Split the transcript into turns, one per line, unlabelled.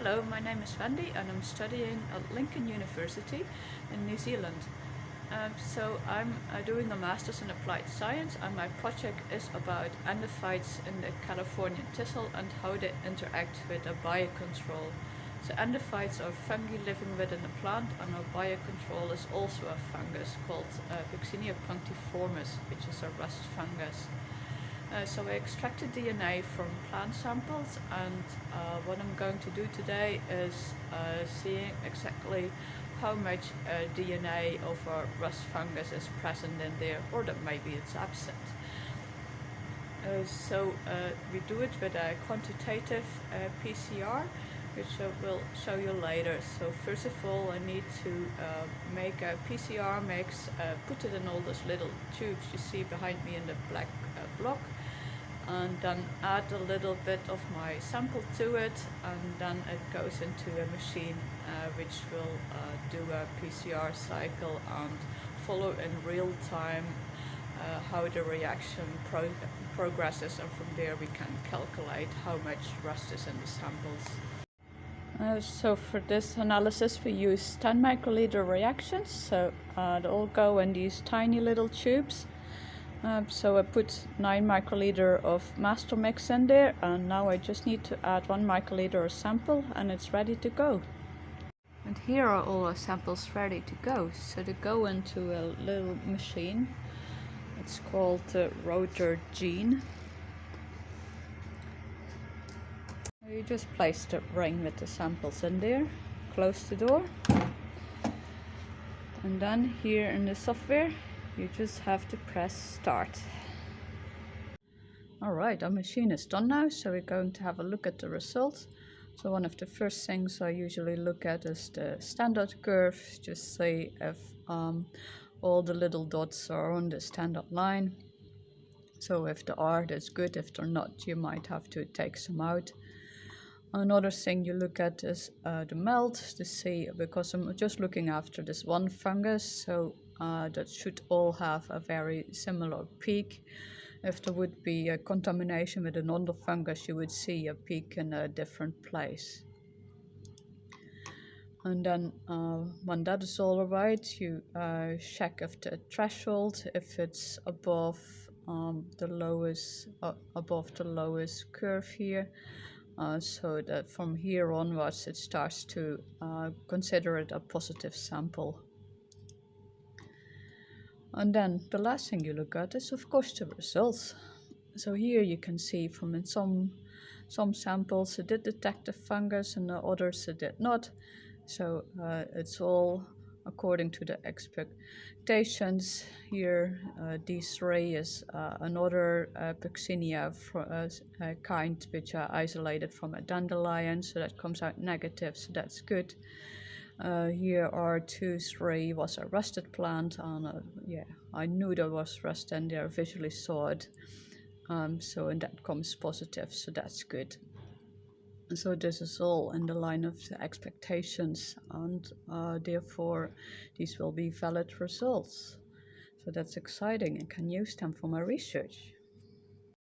Hello, my name is Wendy and I'm studying at Lincoln University in New Zealand. So I'm doing a Masters in Applied Science, and my project is about endophytes in the Californian thistle and how they interact with a biocontrol. So endophytes are fungi living within a plant, and our biocontrol is also a fungus called Puccinia punctiformis, which is a rust fungus. So I extracted DNA from plant samples, and what I'm going to do today is seeing exactly how much DNA of a rust fungus is present in there, or that maybe it's absent. So we do it with a quantitative PCR, which I will show you later. So first of all, I need to make a PCR mix, put it in all those little tubes you see behind me in the black block, and then add a little bit of my sample to it, and then it goes into a machine which will do a PCR cycle and follow in real time how the reaction progresses, and from there we can calculate how much rust is in the samples. So for this analysis we use 10 microliter reactions, so they all go in these tiny little tubes. So I put 9 microliter of master mix in there, and now I just need to add 1 microliter of sample and it's ready to go. And here are all our samples ready to go. So they go into a little machine. It's called the rotor gene. You just place the ring with the samples in there, close the door, and then here in the software you just have to press start. Alright, our machine is done now, so we're going to have a look at the results. So one of the first things I usually look at is the standard curve, just see if all the little dots are on the standard line. So if they are, that's good. If they're not, you might have to take some out. Another thing you look at is the melt to see, because I'm just looking after this one fungus, so that should all have a very similar peak. If there would be a contamination with another fungus, you would see a peak in a different place. And then when that is all right, you check if the threshold, if it's above the lowest curve here. So that from here onwards it starts to consider it a positive sample. And then the last thing you look at is of course the results. So here you can see from in some samples it did detect the fungus and the others it did not. So it's all according to the expectations. Here D3 is another Puccinia kind which are isolated from a dandelion, so that comes out negative, so that's good. Here are 2, 3 was a rusted plant, and yeah, I knew there was rust in there, visually saw it. So and that comes positive, so that's good. So this is all in the line of the expectations, and therefore these will be valid results. So that's exciting. I can use them for my research.